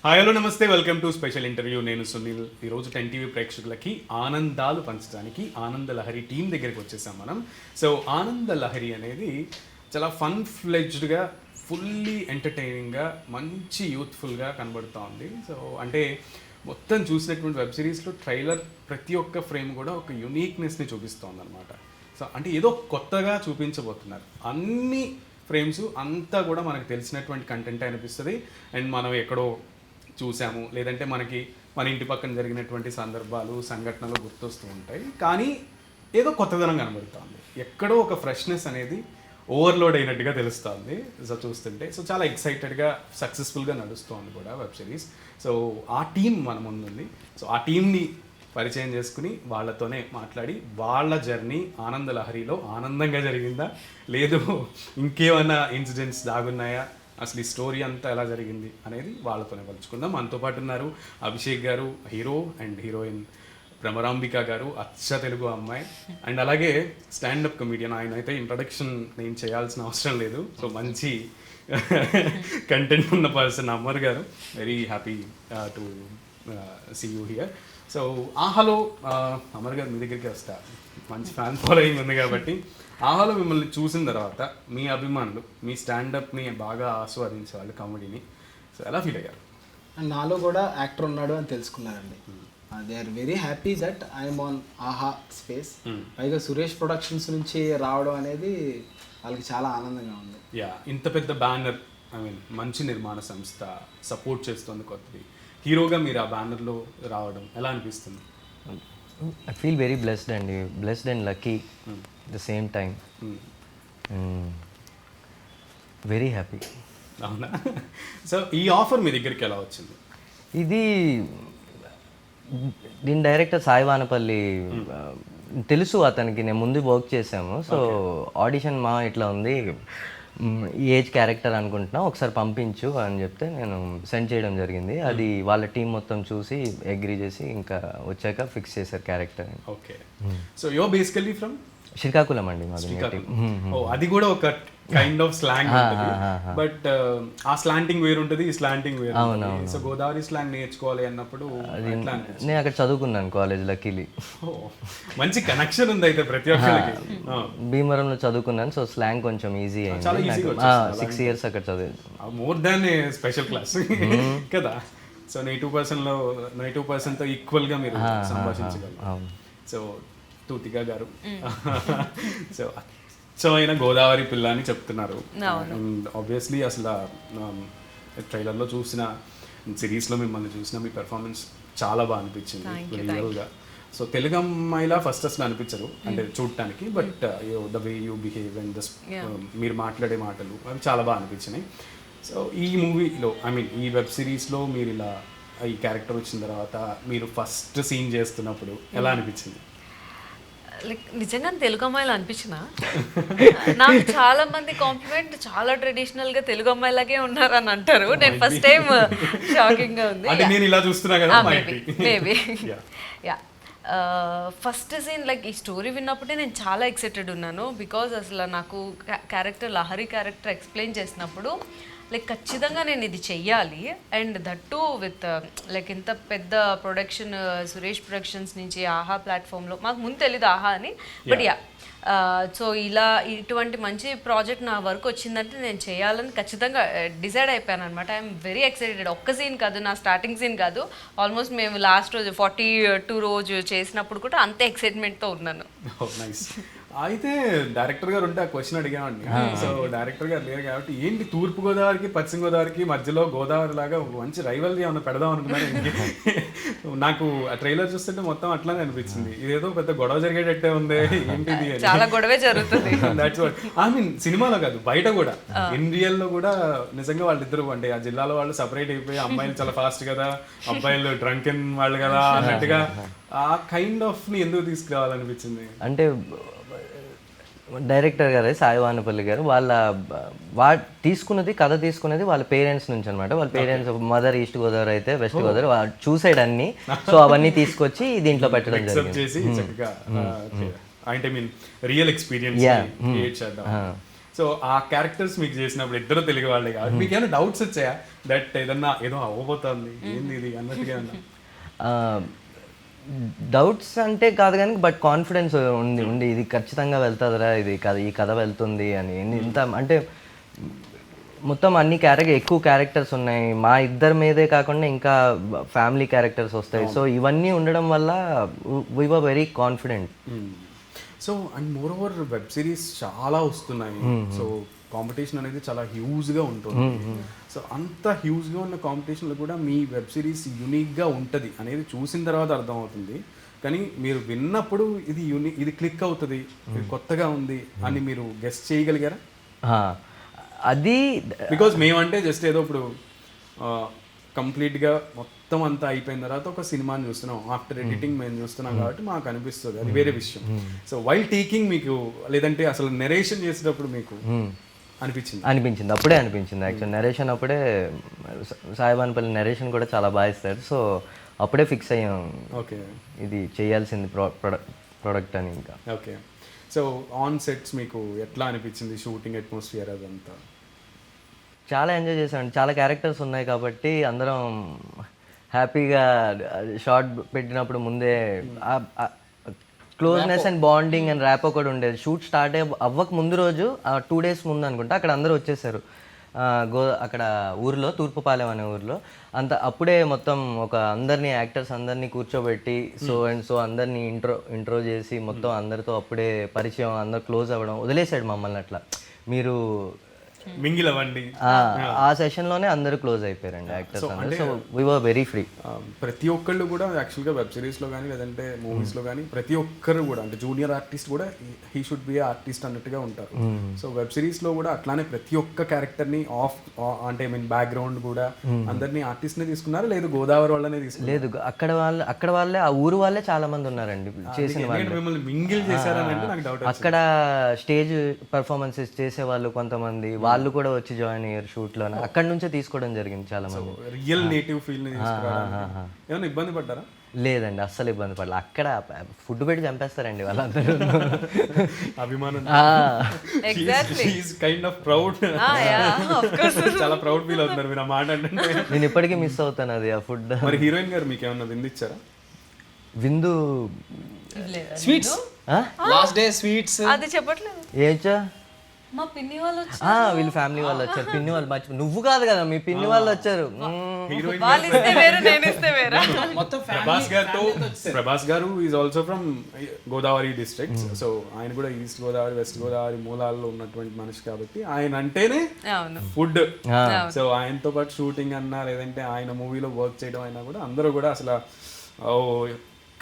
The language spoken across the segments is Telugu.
హాయ్ హలో నమస్తే, వెల్కమ్ టు స్పెషల్ ఇంటర్వ్యూ. నేను సునీల్. ఈరోజు 10 టీవీ ప్రేక్షకులకి ఆనందాలు పంచడానికి ఆనంద లహరి టీం దగ్గరికి వచ్చేసాం మనం. సో ఆనంద లహరి అనేది చాలా ఫన్ ఫ్లెడ్జ్డ్గా, ఫుల్లీ ఎంటర్టైనింగ్గా, మంచి యూత్ఫుల్గా కనబడుతూ ఉంది. సో అంటే మొత్తం చూసినటువంటి వెబ్ సిరీస్లో ట్రైలర్ ప్రతి ఒక్క ఫ్రేమ్ కూడా ఒక యునీక్నెస్ని చూపిస్తోంది అనమాట. సో అంటే ఏదో కొత్తగా చూపించబోతున్నారు. అన్ని ఫ్రేమ్స్ అంతా కూడా మనకు తెలిసినటువంటి కంటెంట్ అనిపిస్తుంది. అండ్ మనం ఎక్కడో చూసాము, లేదంటే మనకి మన ఇంటి పక్కన జరిగినటువంటి సందర్భాలు, సంఘటనలు గుర్తొస్తూ ఉంటాయి. కానీ ఏదో కొత్తదనం కనబడుతుంది, ఎక్కడో ఒక ఫ్రెష్నెస్ అనేది ఓవర్లోడ్ అయినట్టుగా తెలుస్తుంది. సో చూస్తుంటే సో చాలా ఎక్సైటెడ్గా, సక్సెస్ఫుల్గా నడుస్తుంది కూడా వెబ్ సిరీస్. సో ఆ టీం మన ముందుంది. సో ఆ టీంని పరిచయం చేసుకుని వాళ్ళతోనే మాట్లాడి వాళ్ళ జర్నీ ఆనంద లహరిలో ఆనందంగా జరిగిందా, లేదు ఇంకేమైనా ఇన్సిడెంట్స్ దాగున్నాయా, అసలు ఈ స్టోరీ అంతా ఎలా జరిగింది అనేది వాళ్ళతోనే పలుచుకుందాం. మనతో పాటు ఉన్నారు అభిషేక్ గారు, హీరో, అండ్ హీరోయిన్ భ్రమరాంబిక గారు, అచ్చ తెలుగు అమ్మాయి, అండ్ అలాగే స్టాండప్ కమెడియన్. ఆయన అయితే ఇంట్రడక్షన్ నేను చేయాల్సిన అవసరం లేదు. సో మంచి కంటెంట్ ఉన్న పర్సన్ అమర్ గారు. Very happy to see you here. So ఆహాలో అమర్ గారు మీ దగ్గరికి వస్తా, మంచి ఫ్యాన్ ఫాలోయింగ్ ఉంది కాబట్టి ఆహాలో మిమ్మల్ని చూసిన తర్వాత మీ అభిమానులు మీ స్టాండప్ని బాగా ఆస్వాదించే వాళ్ళు, కామెడీని, సో ఎలా ఫీల్ అయ్యారు? అండ్ నాలో కూడా యాక్టర్ ఉన్నాడు అని తెలుసుకున్నారండి. They are very happy that I'm on Aha space. పైగా సురేష్ ప్రొడక్షన్స్ నుంచి రావడం అనేది వాళ్ళకి చాలా ఆనందంగా ఉంది. యా, ఇంత పెద్ద బ్యానర్, ఐ మీన్ మంచి నిర్మాణ సంస్థ సపోర్ట్ చేస్తుంది కొత్తది. హీరోగా మీరు ఆ బ్యానర్లో రావడం ఎలా అనిపిస్తుంది? I feel very blessed and lucky at the same time. Very happy. అవునా? సో ఈ ఆఫర్ మీ దగ్గరికి ఎలా వచ్చింది? ఇది దీని డైరెక్టర్ సాయి వానపల్లి, తెలుసు అతనికి, నేను ముందు వర్క్ చేసాము. సో ఆడిషన్ ఇట్లా ఉంది, ఈ ఏజ్ క్యారెక్టర్ అనుకుంటున్నా, ఒకసారి పంపించు అని చెప్తే నేను సెండ్ చేయడం జరిగింది. అది వాళ్ళ టీం మొత్తం చూసి అగ్రీ చేసి ఇంకా వచ్చాక ఫిక్స్ చేశారు character. Okay. So your basically from Srikakulam అండి మాది. అది కూడా ఒక కైండ్ ఆఫ్ స్లాంగ్ ఉంటుంది, బట్ ఆ స్లాంటింగ్ వేరు ఉంటుంది, ఈ స్లాంటింగ్ వేరు. సో గోదావరి స్లాంగ్ నేర్చుకోవాలి అన్నప్పుడు నేను అక్కడ చదువుకున్నాను కాలేజ్, లక్కీలీ. మంచి కనెక్షన్ ఉంది అయితే ప్రతి ఒక్కరికి. భీమవరంలో చదువుకున్నాను, సో స్లాంగ్ కొంచెం ఈజీ అయింది. 6 years అక్కడ చదివాను. మోర్ దాన్ స్పెషల్ క్లాస్ కదా. సో నెగిటివ్ పర్సన్తో ఈక్వల్గా మీరు సంభాషించగలరు. సో తూతిగా గారు సో అయినా గోదావరి పిల్ల అని చెప్తున్నారు. అండ్ ఆబ్వియస్లీ అసలు ట్రైలర్లో చూసిన, సిరీస్లో మిమ్మల్ని చూసిన మీ పెర్ఫార్మెన్స్ చాలా బాగా అనిపించింది రియల్గా. సో తెలుగు అమ్మాయిలా ఫస్ట్ అసలు అనిపించరు అంటే చూడటానికి, but the way you behave and the మీరు మాట్లాడే మాటలు అవి చాలా బాగా అనిపించినాయి. సో ఈ మూవీలో, ఐ మీన్ ఈ వెబ్ సిరీస్లో మీరు ఇలా ఈ క్యారెక్టర్ వచ్చిన తర్వాత మీరు ఫస్ట్ సీన్ చేస్తున్నప్పుడు ఎలా అనిపించింది? లైక్ నిజంగా తెలుగు అమ్మాయిలు అనిపించిన నాకు చాలా మంది కాంప్లిమెంట్, చాలా ట్రెడిషనల్గా తెలుగు అమ్మాయిలాగే ఉన్నారు అని అంటారు. నేను ఫస్ట్ టైం షాకింగ్గా ఉంది. నేను ఇలా చూస్తున్నా కదా, maybe ya. First scene like ఈ స్టోరీ విన్నప్పుడే నేను చాలా ఎక్సైటెడ్ ఉన్నాను. బికాజ్ అసలు నాకు క్యారెక్టర్, లహరి క్యారెక్టర్ ఎక్స్ప్లెయిన్ చేసినప్పుడు లైక్ ఖచ్చితంగా నేను ఇది చెయ్యాలి. అండ్ దట్టు విత్ లైక్ ఇంత పెద్ద ప్రొడక్షన్, సురేష్ ప్రొడక్షన్స్ నుంచి ఆహా ప్లాట్ఫామ్లో, మాకు ముందు తెలీదు ఆహా అని, బట్ యా. సో ఇలా ఇటువంటి మంచి ప్రాజెక్ట్ నా వరకు వచ్చిందంటే నేను చేయాలని ఖచ్చితంగా డిసైడ్ అయిపోయాను అనమాట. I'm very excited. ఒక్క సీన్ కాదు, నా స్టార్టింగ్ సీన్ కాదు, ఆల్మోస్ట్ మేము లాస్ట్ రోజు 42 రోజు చేసినప్పుడు కూడా అంతే ఎక్సైట్మెంట్తో ఉన్నాను. అయితే డైరెక్టర్ గారు ఉంటే ఆ క్వశ్చన్ అడిగామండి. సో డైరెక్టర్ గారు లేరు కాబట్టి ఏంటి తూర్పు గోదావరికి పశ్చిమ గోదావరికి మధ్యలో గోదావరి లాగా మంచి రైవల్రీ ఏమన్నా పెడదాం అనుకున్నాను. నాకు ఆ ట్రైలర్ చూస్తుంటే మొత్తం అట్లానే అనిపించింది, ఇదేదో పెద్ద గొడవ జరిగేటట్టే ఉంది, ఏంటిది అని. చాలా గొడవే జరుగుతుంది. That's what I mean. సినిమాలో కాదు, బయట కూడా, ఇన్ రియల్ లో కూడా నిజంగా వాళ్ళిద్దరు అంటే ఆ జిల్లాలో వాళ్ళు సపరేట్ అయిపోయి, అమ్మాయిలు చాలా ఫాస్ట్ కదా, అబ్బాయిలు డ్రంకెన్ వాళ్ళు కదా అన్నట్టుగా ఆ కైండ్ ఆఫ్ ని ఎందుకు తీసుకురావాలనిపించింది అంటే డైరెక్టర్ గారు సాయి వానపల్లి గారు తీసుకున్నది, కథ తీసుకున్నది వాళ్ళ పేరెంట్స్ నుంచి అనమాట. వాళ్ళ పేరెంట్స్ మదర్ ఈస్ట్ గోదావరి అయితే వెస్ట్ గోదావరి చూసాడు అన్ని, సో అవన్నీ తీసుకొచ్చి దీంట్లో పెట్టడం జరిగింది. అంటే మీన్ రియల్ ఎక్స్పీరియన్స్ క్రియేట్ చేద్దాం. సో ఆ క్యారెక్టర్స్ మీకు చేసినప్పుడు ఇద్దరు తెలుగు వాళ్ళే కాబట్టి మీకు ఏమైనా డౌట్స్ వచ్చాయా దట్ ఏదన్నా ఏదో అవ్వబోతుంది ఏంది ఇది అన్నట్టుగా ఏమన్నా? డౌట్స్ అంటే కాదు కానీ బట్ కాన్ఫిడెన్స్ ఉంది ఇది ఖచ్చితంగా వెళ్తుందిరా ఇది కథ ఈ కథ వెళ్తుంది అని ఇంత అంటే మొత్తం అన్ని ఎక్కువ క్యారెక్టర్స్ ఉన్నాయి మా ఇద్దరి మీదే కాకుండా ఇంకా ఫ్యామిలీ క్యారెక్టర్స్ వస్తాయి సో ఇవన్నీ ఉండడం వల్ల we were very confident. So and more over web series చాలా వస్తున్నాయి సో కాంపిటీషన్ అనేది చాలా హ్యూజ్గా ఉంటుంది. సో అంత హ్యూజ్గా ఉన్న కాంపిటీషన్లో కూడా మీ వెబ్ సిరీస్ యూనిక్గా ఉంటుంది అనేది చూసిన తర్వాత అర్థమవుతుంది. కానీ మీరు విన్నప్పుడు ఇది ఇది క్లిక్ అవుతుంది ఇది కొత్తగా ఉంది అని మీరు గెస్ట్ చేయగలిగారా? అది బికాజ్ మేమంటే జస్ట్ ఏదో ఇప్పుడు కంప్లీట్గా మొత్తం అంతా అయిపోయిన తర్వాత ఒక సినిమాని చూస్తున్నాం ఆఫ్టర్ ఎడిటింగ్ మేము చూస్తున్నాం కాబట్టి మాకు అనిపిస్తుంది అది వేరే విషయం. సో వైల్ టేకింగ్ మీకు లేదంటే అసలు నెరేషన్ చేసేటప్పుడు మీకు అనిపించింది అప్పుడే అనిపించింది యాక్చువల్ నెరేషన్ అప్పుడే సాయిబాన్పల్లి నెరేషన్ కూడా చాలా బాగా ఇస్తారు సో అప్పుడే ఫిక్స్ అయ్యాం ఓకే ఇది చేయాల్సింది ప్రోడక్ట్ అని. ఇంకా ఓకే సో ఆన్ సెట్స్ మీకు ఎట్లా అనిపించింది షూటింగ్ అట్మాస్ఫియర్ అదంతా? చాలా ఎంజాయ్ చేసామండి చాలా క్యారెక్టర్స్ ఉన్నాయి కాబట్టి అందరం హ్యాపీగా షార్ట్ పెట్టినప్పుడు ముందే closeness and bonding and rapport కూడా ఉండేది. షూట్ స్టార్ట్ అవ్వక ముందు రోజు 2 days ముందు అనుకుంటా అక్కడ అందరూ వచ్చేసారు అక్కడ ఊరిలో తూర్పుపాలెం అనే ఊరిలో అప్పుడే మొత్తం ఒక అందరినీ యాక్టర్స్ అందరినీ కూర్చోబెట్టి సో అందరినీ ఇంట్రో చేసి మొత్తం అందరితో అప్పుడే పరిచయం అందరు క్లోజ్ అవ్వడం వదిలేసాడు మమ్మల్ని అట్లా మీరు మింగిల్ అవ్వండి ఆ సెషన్లోనే అందరూ క్లోజ్ అయిపోయారండి యాక్టర్స్ అందరూ. So we were very free. ప్రతి ఒక్కళ్ళు కూడా యాక్చువల్గా వెబ్ సిరీస్లో కానీ లేదంటే మూవీస్లో కానీ ప్రతి ఒక్కరు కూడా అంటే జూనియర్ ఆర్టిస్ట్ కూడా హీ షుడ్ బి ఆర్టిస్ట్ అన్నట్టుగా ఉంటారు. సో వెబ్ సిరీస్లో కూడా అట్లానే ప్రతి ఒక్క క్యారెక్టర్ని అంటే ఐ మీన్ బ్యాక్గ్రౌండ్ కూడా అందరినీ ఆర్టిస్ట్నే తీసుకున్నారు లేదు గోదావరి వాళ్ళనే తీసుకున్నారు? లేదు అక్కడ వాళ్ళే ఆ ఊరు వాళ్ళే చాలా మంది ఉన్నారండి చేసిన వాళ్ళు. మిమ్మల్ని మింగిల్ చేశారని అంటే నాకు డౌట్. అక్కడ స్టేజ్ పర్ఫార్మెన్సెస్ చేసే వాళ్ళు కొంతమంది వాళ్ళు కూడా వచ్చి జాయిన్ అయ్యారు షూట్ లో అక్కడ నుంచే తీసుకోవడం జరిగింది చాలా మంది. రియల్ నేటివ్ ఫీల్ ని ఏమైనా ఇబ్బంది పడ్డారా? లేదండి అస్సలు ఇబ్బంది పడలేదు. అక్కడ ఫుడ్ పెట్టి చంపేస్తారండి వాళ్ళందరూ. అభిమానం కైండ్ ఆఫ్ ప్రౌడ్ చాలా ప్రౌడ్ ఫీల్ అవుతున్నారు మీరు ఆ మాట అంటే. నేను ఇప్పటికీ మిస్ అవుతాను అది ఆ ఫుడ్. మరి హీరోయిన్ గారు మీకు ఏమన్నా విందు ఇచ్చారా? విందు స్వీట్స్ లాస్ట్ డే స్వీట్స్ అది చెప్పట్లేదు ఏచా మా పిన్ని వాళ్ళు వీళ్ళు ఫ్యామిలీ వాళ్ళు వచ్చారు. పిన్ని వాళ్ళు నువ్వు కాదు కదా మీ పిన్ని వాళ్ళు వచ్చారు. ప్రభాస్ గారు is also from Godavari district. So ఆయన కూడా ఈస్ట్ గోదావరి వెస్ట్ గోదావరి మూలాల్లో ఉన్నటువంటి మనిషి కాబట్టి ఆయన అంటేనే ఫుడ్. సో ఆయనతో పాటు షూటింగ్ అన్నా లేదంటే ఆయన మూవీలో వర్క్ చేయడం అయినా కూడా అందరూ కూడా అసలు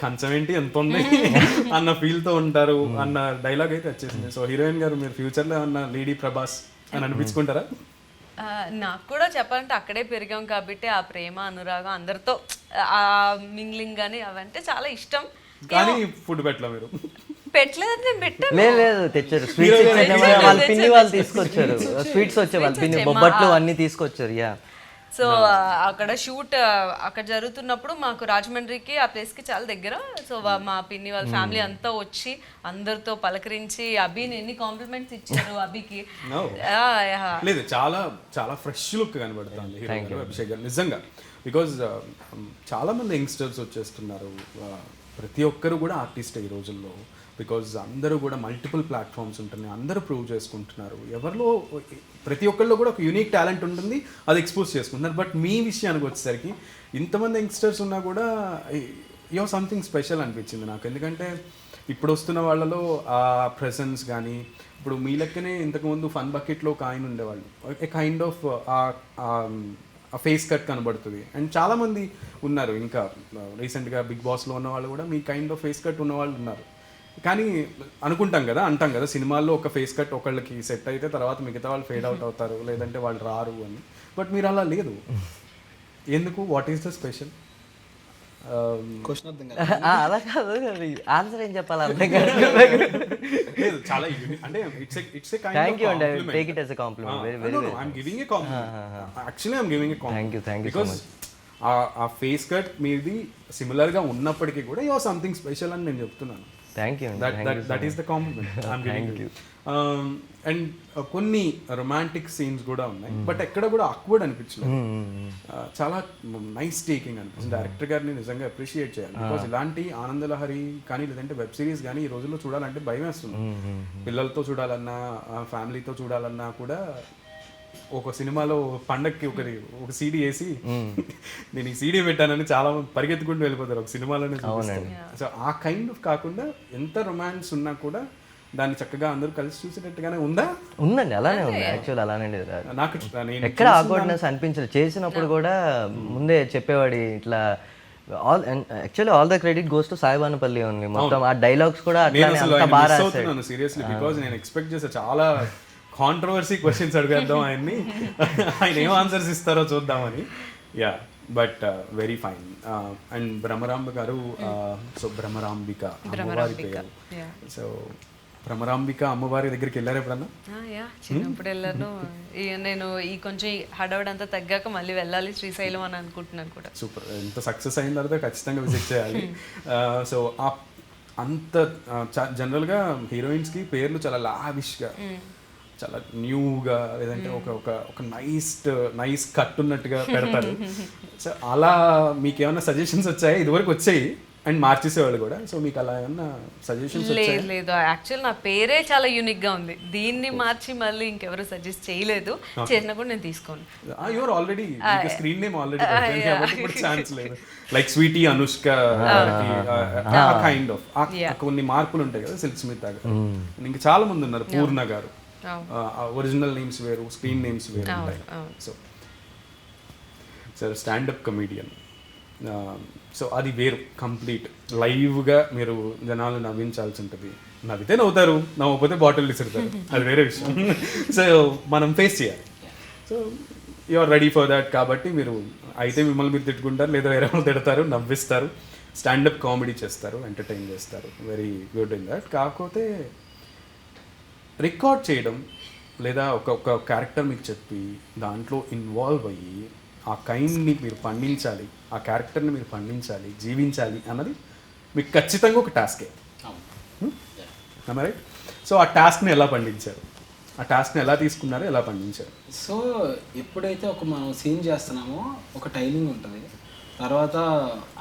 కంచం ఏంటి ఎంత ఉంది అన్న ఫీల్ తో ఉంటారు అన్న డైలాగ్ అయితే వచ్చేసింది. సో హీరోయిన్ గారు మీరు ఫ్యూచర్ లో ఏమన్నా లేడీ ప్రభాస్ అని అనిపించుకుంటారా? నాకు కూడా చెప్పాలంటే అక్కడే పెరిగాం కాబట్టి ఆ ప్రేమ అనురాగం అందరితో ఆ మింగ్లింగ్ కానీ అవంటే చాలా ఇష్టం. కానీ ఫుడ్ పెట్టలే మీరు? పెట్టలేదు నేను పెట్టాను. లేదు తెచ్చారు స్వీట్స్ వాళ్ళ పిన్ని వాళ్ళు తీసుకొచ్చారు స్వీట్స్ వచ్చే వాళ్ళ పిన్ని బొబ్బట్లు అన్ని తీసుకొచ్చారు. యా సో అక్కడ షూట్ అక్కడ జరుగుతున్నప్పుడు మాకు రాజమండ్రికి ఆ ప్లేస్కి చాలా దగ్గర. సో మా పిన్ని వాళ్ళ ఫ్యామిలీ అంతా వచ్చి అందరితో పలకరించి అభిని ఎన్ని కాంప్లిమెంట్స్ ఇచ్చారు అభికి. లేదు చాలా చాలా ఫ్రెష్ లుక్ కనబడుతుంది అభిషేక్ గారు నిజంగా. బికాజ్ చాలా మంది యంగ్స్టర్స్ వచ్చేస్తున్నారు ప్రతి ఒక్కరు కూడా ఆర్టిస్ట్ ఈ రోజుల్లో. బికాజ్ అందరూ కూడా మల్టిపుల్ ప్లాట్ఫామ్స్ ఉంటున్నాయి అందరూ ప్రూవ్ చేసుకుంటున్నారు. ఎవరిలో ప్రతి ఒక్కరిలో కూడా ఒక యూనిక్ టాలెంట్ ఉంటుంది అది ఎక్స్పోజ్ చేసుకుంటున్నారు. బట్ మీ విషయానికి వచ్చేసరికి ఇంతమంది యంగ్స్టర్స్ ఉన్నా కూడా యో సంథింగ్ స్పెషల్ అనిపించింది నాకు. ఎందుకంటే ఇప్పుడు వస్తున్న వాళ్ళలో ఆ ప్రెసెన్స్ కానీ ఇప్పుడు మీ లెక్కనే ఇంతకుముందు ఫన్ బకెట్లో ఒక ఆయన ఉండేవాళ్ళు ఏ కైండ్ ఆఫ్ ఆ ఫేస్ కట్ కనబడుతుంది. అండ్ చాలామంది ఉన్నారు ఇంకా రీసెంట్గా బిగ్ బాస్లో ఉన్న వాళ్ళు కూడా మీ కైండ్ ఆఫ్ ఫేస్ కట్ ఉన్న వాళ్ళు ఉన్నారు. కానీ అంటాం కదా సినిమాల్లో ఒక ఫేస్ కట్ ఒకళ్ళకి సెట్ అయితే తర్వాత మిగతా వాళ్ళు ఫేడ్ అవుట్ అవుతారు లేదంటే వాళ్ళు రారు అని. బట్ మీరు అలా లేదు ఎందుకు? What is the special? Question అర్థం కాదు. అలా కాదు ఆన్సర్ ఏం చెప్పాలి అర్థం కాదు. చాలా అంటే ఇట్స్ ఏ కైండ్ థాంక్యూ అండి take it as a compliment very very I am giving a compliment actually I am giving a compliment. Thank you because ఆ ఫేస్ కట్ మీది సిమిలర్గా ఉన్నప్పటికీ కూడా యో సంథింగ్ స్పెషల్ అని నేను చెప్తున్నాను. Thank you that is the complement. And కొన్ని రొమాంటిక్ సీన్స్ కూడా ఉన్నాయి, బట్ ఎక్కడ కూడా ఆక్వర్డ్ అనిపించలేదు. చాలా నైస్ టేకింగ్ అనిపించింది. డైరెక్టర్ గారిని నిజంగా అప్రిషియేట్ చేయాలి. బికాస్ ఇలాంటి ఆనందలహరి కానీ లేదంటే వెబ్ సిరీస్ కానీ ఈ రోజుల్లో చూడాలంటే భయం వేస్తుంది. పిల్లలతో చూడాలన్నా ఫ్యామిలీతో చూడాలన్నా కూడా ఒక సినిమాలో పండక్కి ఒక సీడీ వేసి నేను ఈ సీడీ పెట్టానని చాలా పరిగెత్తుకుంటూ వెళ్ళిపోతారు ఒక సినిమాలోనే చూపిస్తారు. సో ఆ కైండ్ ఆఫ్ కాకుండా ఎంత రొమాన్స్ ఉన్నా కూడా దాన్ని చక్కగా అందరూ కలిసి చూసేటట్టుగానే ఉందండి. అలానే ఉంది యాక్చువల్, అలానే నాకు ఎక్కడ ఆక్వర్డ్నెస్ అనిపించలేదు. చేసినప్పుడు కూడా ముందే చెప్పేవాడి ఇట్లా actually all the credit goes to Sai Banupalli only. మొత్తం ఆ డైలాగ్స్ కూడా సీరియస్లీ బికాజ్ నేను ఎక్స్పెక్ట్ చేసే చాలా కాంట్రవర్సీ క్వశ్చన్స్ అడిగేద్దాం ఆయన్ని, ఆయన ఏం ఆన్సర్స్ ఇస్తారో చూద్దామని. Yeah but very fine. And Bhramaramba గారు, సో భ్రమరాంబిక అమ్మవారి పేరు. సో భ్రమరాంబిక అమ్మవారి దగ్గరికి వెళ్ళారు ఎప్పుడన్నా? చిన్నప్పుడు వెళ్ళాను. నేను ఈ కొంచెం హడావుడంతా తగ్గాక మళ్ళీ వెళ్ళాలి శ్రీశైలం అని అనుకుంటున్నాను కూడా. సూపర్. ఎంత సక్సెస్ అయిన తర్వాత ఖచ్చితంగా విజిట్ చేయాలి. సో అంత జనరల్గా హీరోయిన్స్కి పేర్లు చాలా లావిష్గా, చాలా న్యూగా, లేదంటే ఒక నైస్ కట్ ఉన్నట్టుగా పెడతారు. సో అలా మీకు ఏమైనా సజెషన్స్ వచ్చాయి? ఇదివరకు వచ్చాయి అండ్ మార్చేసేవాళ్ళు కూడా. సో మీకు అలా ఏమన్నా సజెషన్స్ వచ్చాయి? లేదు, యాక్చువల్ నా పేరే చాలా యూనిక్ గా ఉంది. దీన్ని మార్చి మళ్ళీ ఇంకెవరు సజెస్ట్ చేయలేదు. చేసినా కూడా నేను తీసుకోను. Your already screen name already chance లేదు. Like Sweety Anushka kind of కొన్ని మార్పులు ఉంటాయి కదా. సిల్క్ స్మిత గారు, ఇంకా చాలా మంది ఉన్నారు, పూర్ణ గారు. ఒరిజినల్ నేమ్స్ వేరు, స్క్రీన్ నేమ్స్ వేరు ఉంటాయి. So sir standup comedian, so అది వేరు కంప్లీట్. లైవ్గా మీరు జనాలు నవ్వించాల్సి ఉంటుంది. నవ్వితే నవ్వుతారు, నవ్వకపోతే బాటిల్ విసురుతారు, అది వేరే విషయం. సో మనం ఫేస్ చేయాలి. So you are ready for that. కాబట్టి మీరు అయితే మిమ్మల్ని మీరు తిట్టుకుంటారు, లేదా వేరే వాళ్ళు తిడతారు, నవ్విస్తారు, స్టాండప్ కామెడీ చేస్తారు, ఎంటర్టైన్ చేస్తారు. Very good in that. కాకపోతే రికార్డ్ చేయడం లేదా ఒక క్యారెక్టర్ మీకు చెప్పి దాంట్లో ఇన్వాల్వ్ అయ్యి ఆ కైండ్ని మీరు పండించాలి, ఆ క్యారెక్టర్ని మీరు పండించాలి, జీవించాలి అన్నది మీకు ఖచ్చితంగా ఒక టాస్కే. రైట్? సో ఆ టాస్క్ని ఎలా పండించారు, ఆ టాస్క్ని ఎలా తీసుకున్నారో, ఎలా పండించారు? సో ఎప్పుడైతే మనం సీన్ చేస్తున్నామో ఒక టైమింగ్ ఉంటుంది. తర్వాత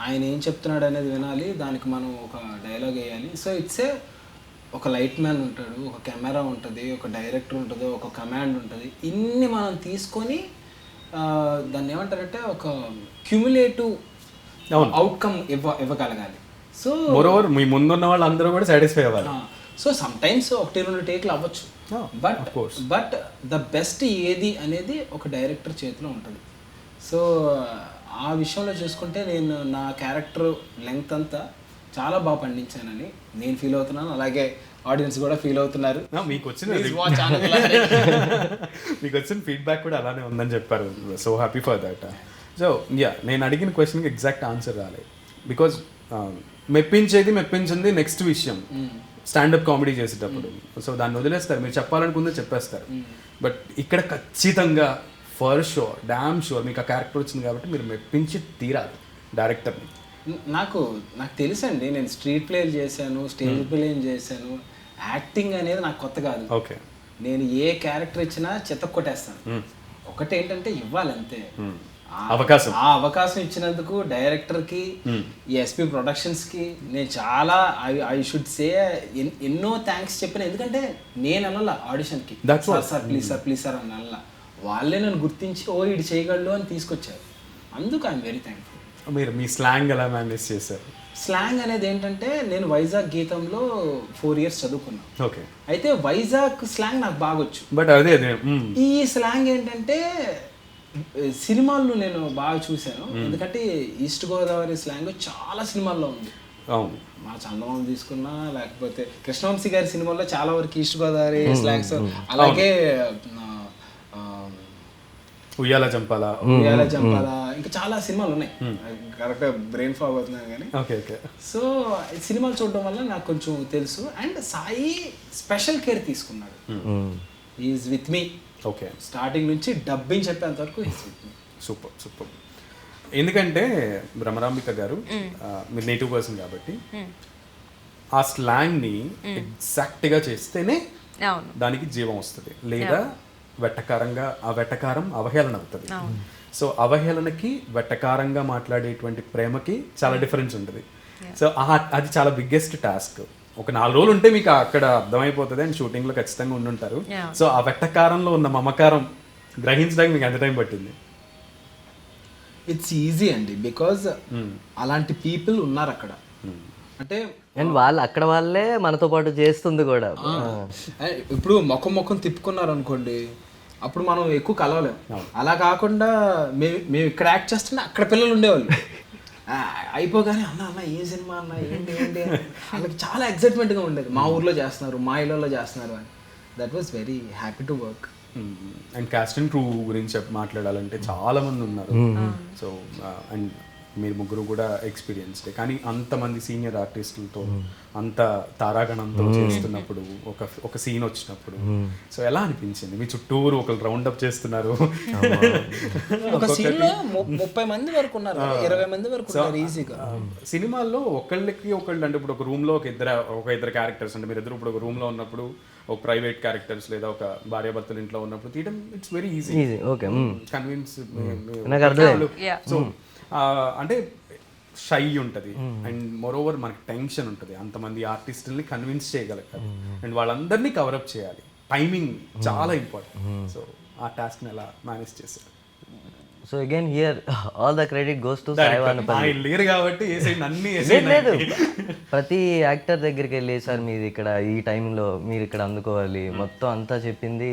ఆయన ఏం చెప్తున్నాడు అనేది వినాలి, దానికి మనం ఒక డైలాగ్ వేయాలి. సో ఒక లైట్ మ్యాన్ ఉంటాడు, ఒక కెమెరా ఉంటుంది, ఒక డైరెక్టర్ ఉంటుంది, ఒక కమాండ్ ఉంటుంది. ఇన్ని మనం తీసుకొని దాన్ని ఏమంటారంటే ఒక క్యూములేటివ్ అవుట్కమ్ ఇవ్వగలగాలి. సో మోరోవర్ మీ ముందున్న వాళ్ళు అందరూ కూడా సాటిస్ఫై అవ్వాలి. సో సమ్ టైమ్స్ 1-2 టేక్లు అవ్వచ్చు, బట్ ద బెస్ట్ ఏది అనేది ఒక డైరెక్టర్ చేతిలో ఉంటుంది. సో ఆ విషయంలో చూసుకుంటే నేను నా క్యారెక్టర్ లెంగ్త్ అంతా చాలా బాగా పండించానని నేను ఫీల్ అవుతున్నాను. అలాగే ఆడియన్స్ కూడా ఫీల్ అవుతున్నారు. మీకు వచ్చిన ఫీడ్బ్యాక్ కూడా అలానే ఉందని చెప్పారు. So happy for that. So నేను అడిగిన క్వశ్చన్కి ఎగ్జాక్ట్ ఆన్సర్ రాలేదు. బికాజ్ మెప్పించింది నెక్స్ట్ విషయం స్టాండప్ కామెడీ చేసేటప్పుడు. సో దాన్ని వదిలేస్తారు, మీరు చెప్పాలనుకుందే చెప్పేస్తారు. బట్ ఇక్కడ ఖచ్చితంగా ఫర్ షూర్, డామ్ షూర్ మీకు ఆ క్యారెక్టర్ వచ్చింది కాబట్టి మీరు మెప్పించి తీరాలి డైరెక్టర్ని. నాకు తెలుసండి, నేను స్ట్రీట్ ప్లేలు చేశాను, స్టేజ్ ప్లేలు చేశాను. యాక్టింగ్ అనేది నాకు కొత్త కాదు. ఓకే, నేను ఏ క్యారెక్టర్ ఇచ్చినా చెత్త కొట్టేస్తాను. ఒకటి ఏంటంటే ఇవ్వాలంతే. ఆ అవకాశం ఇచ్చినందుకు డైరెక్టర్కి, ఎస్పీ ప్రొడక్షన్స్కి నేను చాలా ఐ షుడ్ సే ఎన్నో థ్యాంక్స్ చెప్పిన. ఎందుకంటే నేను అనలా ఆడిషన్కి సార్ ప్లీజ్ సార్ అని అనలా. వాళ్ళే నన్ను గుర్తించి ఇది చేయగలడు అని తీసుకొచ్చారు. అందుకు ఐఎమ్ వెరీ థ్యాంక్ఫుల్. మీరు మీ స్లాంగ్ ఎలా మేనేజ్ చేశారు? స్లాంగ్ అనేది ఏంటంటే నేను వైజాగ్ గీతంలో 4 years చదువుకున్నాను. ఓకే, అయితే వైజాగ్ స్లాంగ్ నాకు బాగొచ్చు. బట్ అదే ఈ స్లాంగ్ ఏంటంటే సినిమాల్లో నేను బాగా చూశాను. ఎందుకంటే ఈస్ట్ గోదావరి స్లాంగ్ చాలా సినిమాల్లో ఉంది. మా చందమామ తీసుకున్నా, లేకపోతే కృష్ణవంశీ గారి సినిమాల్లో చాలా వరకు ఈస్ట్ గోదావరి స్లాంగ్స్. అలాగే ఉయ్యాల చంపాలా, ఇంకా చాలా సినిమాలు ఉన్నాయి. కరెక్ట్గా బ్రెయిన్ ఫాగ్ అవుతున్నాను కానీ. సో సినిమాలు చూడడం వల్ల నాకు కొంచెం తెలుసు. అండ్ సాయి స్పెషల్ కేర్ తీసుకున్నాడు. Is with me. Okay, starting నుంచి డబ్బింగ్ చెప్పేంత వరకు ఈజ్ విత్ మీ. సూపర్. ఎందుకంటే భ్రమరాంబిక గారు మీరు నేటివ్ పర్సన్ కాబట్టి ఆ స్లాంగ్ని ఎగ్జాక్ట్గా చేస్తేనే అవును దానికి జీవం వస్తుంది, లేదా ఆ వెటకారం అవహేళన అవుతుంది. సో అవహేళనకి వెటకారంగా మాట్లాడేటువంటి ప్రేమకి చాలా డిఫరెన్స్ ఉంటుంది. సో అది చాలా బిగ్గెస్ట్ టాస్క్. ఒక 4 రోజులు ఉంటే మీకు అక్కడ అర్థమైపోతుంది అండ్ షూటింగ్లో ఖచ్చితంగా ఉండుంటారు. సో ఆ వెట్టకారంలో ఉన్న మమకారం గ్రహించడానికి మీకు ఎంత టైం పట్టింది? ఇట్స్ ఈజీ అండి, బికాజ్ అలాంటి పీపుల్ ఉన్నారు అక్కడ. అంటే అండ్ అక్కడ వాళ్ళే మనతో పాటు చేస్తుంది కూడా. ఇప్పుడు ముఖం తిప్పుకున్నారు అనుకోండి, అప్పుడు మనం ఎక్కువ కలవలేం. అలా కాకుండా మేము ఇక్కడ యాక్ట్ చేస్తుంటే అక్కడ పిల్లలు ఉండేవాళ్ళు. అయిపోగానే అన్న ఏ సినిమా అన్న ఏంటి వాళ్ళకి చాలా ఎక్సైట్మెంట్గా ఉండేది. మా ఊర్లో చేస్తున్నారు, మా ఇళ్ళలో చేస్తున్నారు అని. That was very happy to work. And cost and crew గురించి మాట్లాడాలంటే చాలా మంది ఉన్నారు. సో అండ్ మీరు ముగ్గురు కూడా ఎక్స్పీరియన్స్డ్, కానీ అంతమంది సీనియర్ ఆర్టిస్టులతో అంత తారాగణంతో చేస్తున్నప్పుడు ఒక సీన్ వచ్చినప్పుడు సో ఎలా అనిపించింది? మీ చుట్టూరు ఒకరు రౌండ్ అప్ చేస్తున్నారు, ఒక సీన్ లో 30 మంది వరకు ఉన్నారు, 20 మంది వరకు ఉన్నారు ఈజీగా. సినిమాల్లో ఒకళ్ళకి ఒకళ్ళు అంటే ఇప్పుడు ఒక రూమ్ లో ఒక ఇద్దరు క్యారెక్టర్స్ అంటే మీరు ఇద్దరు ఇప్పుడు ఒక రూమ్ లో ఉన్నప్పుడు ఒక ప్రైవేట్ క్యారెక్టర్స్ లేదా ఒక భార్యాభర్తలు ఇంట్లో ఉన్నప్పుడు తీయడం it's very easy. Okay convince. So అంటే షై ఉంటుంది అండ్ మోరోవర్ మనకి టెన్షన్ ఉంటుంది. అంతమంది ఆర్టిస్టుల్ని కన్విన్స్ చేయగలగాలి అండ్ వాళ్ళందరినీ కవరప్ చేయాలి. టైమింగ్ చాలా ఇంపార్టెంట్. సో ఆ టాస్క్ని ఎలా మేనేజ్ చేశారు? So again here all the credit goes to Sai Vanapalli. లేరు కాబట్టి లేదు, ప్రతి యాక్టర్ దగ్గరికి వెళ్ళి సార్ మీది ఇక్కడ ఈ టైంలో మీరు ఇక్కడ అందుకోవాలి మొత్తం అంతా చెప్పింది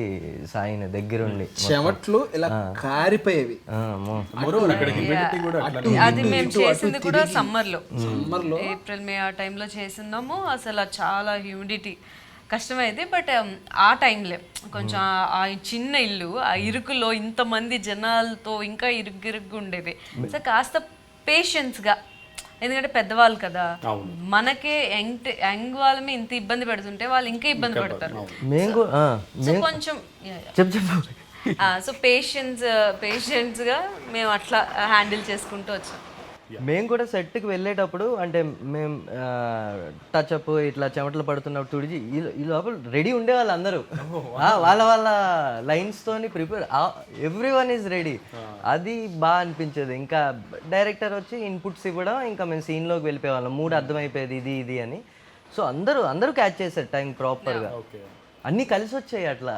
సాయిని దగ్గరుండి. చెమట్లు ఇలా కారిపోయేవి. అది మేము చేసింది కూడా సమ్మర్లో ఏప్రిల్ మే ఆ టైంలో చేసినాము. అసలు చాలా హ్యూమిడిటీ కష్టమైంది. బట్ ఆ టైంలో కొంచెం ఆ చిన్న ఇల్లు, ఆ ఇరుకులో ఇంతమంది జనాలతో ఇంకా ఇరుగ్గిరుగ్గా ఉండేది. సో కాస్త పేషెన్స్గా, ఎందుకంటే పెద్దవాళ్ళు కదా, మనకే యంగ్ వాళ్ళమే ఇంత ఇబ్బంది పెడుతుంటే వాళ్ళు ఇంకా ఇబ్బంది పడతారు. సో కొంచెం సో పేషెన్స్గా మేము అట్లా హ్యాండిల్ చేసుకుంటూ వచ్చాం. మేము కూడా సెట్కి వెళ్ళేటప్పుడు అంటే మేము టచ్అప్ ఇట్లా చెమటలు పడుతున్నప్పుడు తుడిచి ఈ లోపల రెడీ ఉండేవాళ్ళు అందరూ, వాళ్ళ లైన్స్తోని prepare, everyone is ready. అది బాగా అనిపించేది. ఇంకా డైరెక్టర్ వచ్చి ఇన్పుట్స్ ఇవ్వడం, ఇంకా మేము సీన్లోకి వెళ్ళిపోయేవాళ్ళం. మూడు అర్థమైపోయేది ఇది అని. సో అందరూ క్యాచ్ చేశారు టైం ప్రాపర్గా. అన్నీ కలిసి వచ్చాయి అట్లా.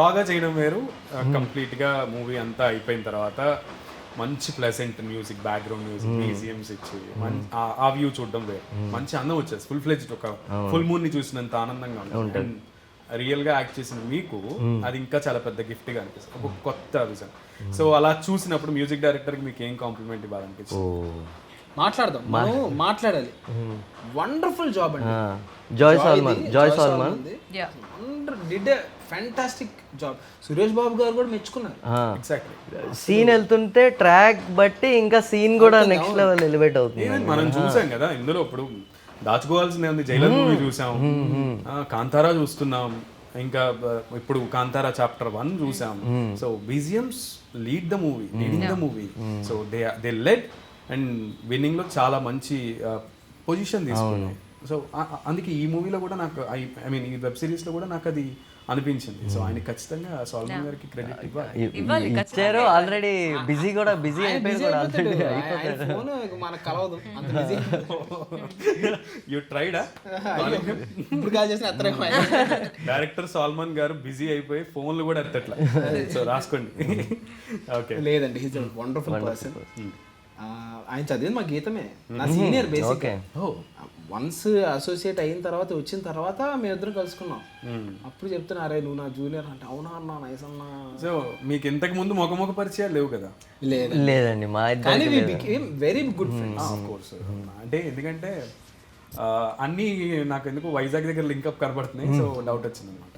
రాగా చేయడం వేరు, కంప్లీట్గా మూవీ అంతా అయిపోయిన తర్వాత మంచి pleasant music, background music, museums ఇచ్చి ఆ వ్యూ చూడడం వేరు. మంచి అందం వచ్చేది. ఫుల్ ఫ్లెజ్డ్ ఒక ఫుల్ మూన్ ని చూసినంత ఆనందంగా ఉంటుంది. రియల్ గా యాక్ట్ చేసిన మీకు అది ఇంకా చాలా పెద్ద గిఫ్ట్ గా అనిపిస్తుంది, ఒక కొత్త విజన్. సో అలా చూసినప్పుడు మ్యూజిక్ డైరెక్టర్ కి మీకు ఏం కాంప్లిమెంట్ ఇవ్వాలనిపిస్తుంది? మాట్లాడదాం, మనం మాట్లాడాలి. వండర్ఫుల్ జాబ్ అండి. Joy Salmon did a fantastic job. Suresh Babu garu కూడా మెచ్చుకున్నారు. సీన్ వెళ్తుంటే ట్రాక్ బట్టి ఇంకా సీన్ కూడా నెక్స్ట్ లెవెల్ ఎలివేట్ అవుతుంది. మనం చూసాం కదా ఇందులో, ఇప్పుడు దాచుకోవాల్సిందే ఉంది. జైలర్ మూవీ చూసాం, కాంతారా చూస్తున్నాం, ఇంకా ఇప్పుడు కాంతారా చాప్టర్ 1 చూసాం. So BGMs leading the movie. So they led and winning లో చాలా మంచి పొజిషన్ తీసుకున్నాయి. సో అందుకే ఈ మూవీలో కూడా నాకు ఐ మీన్ ఈ వెబ్ సిరీస్ లో కూడా నాకు అది అనిపించింది. సో ఆయన ఖచ్చితంగా సాల్మన్ గారికి క్రెడిట్ ఇవ్వాలి. ఇచ్చారు ఆల్రెడీ. బిజీ అయిపోయారు కూడా ఆల్రెడీ. మనకు కలవదు. యు ట్రైడా? డైరెక్టర్ సాల్మన్ గారు బిజీ అయిపోయి ఫోన్లు కూడా ఎత్తట్లా. సో రాసుకోండి. ఓకే. లేదండి, హీస్ ఎ వండర్ఫుల్ పర్సన్. ఆయన చదివింది మా గీతమే, నా సీనియర్ బేసిక్. వన్స్ అసోసియేట్ అయిన తర్వాత వచ్చిన తర్వాత మేమిద్దరం కలుసుకున్నాం. అప్పుడు చెప్తున్నారే నువ్వు నా జూనియర్ అంటే, అవునా అన్నా, నైస్ అన్నా. సో మీకు ఇంతకు ముందు మొగ పరిచయాలు లేవు కదా? లేదండి, మా very good friends. Of course. అంటే ఎందుకంటే అన్నీ నాకు ఎందుకు వైజాగ్ దగ్గర లింక్అప్ కనబడుతున్నాయి. సో డౌట్ వచ్చింది అనమాట.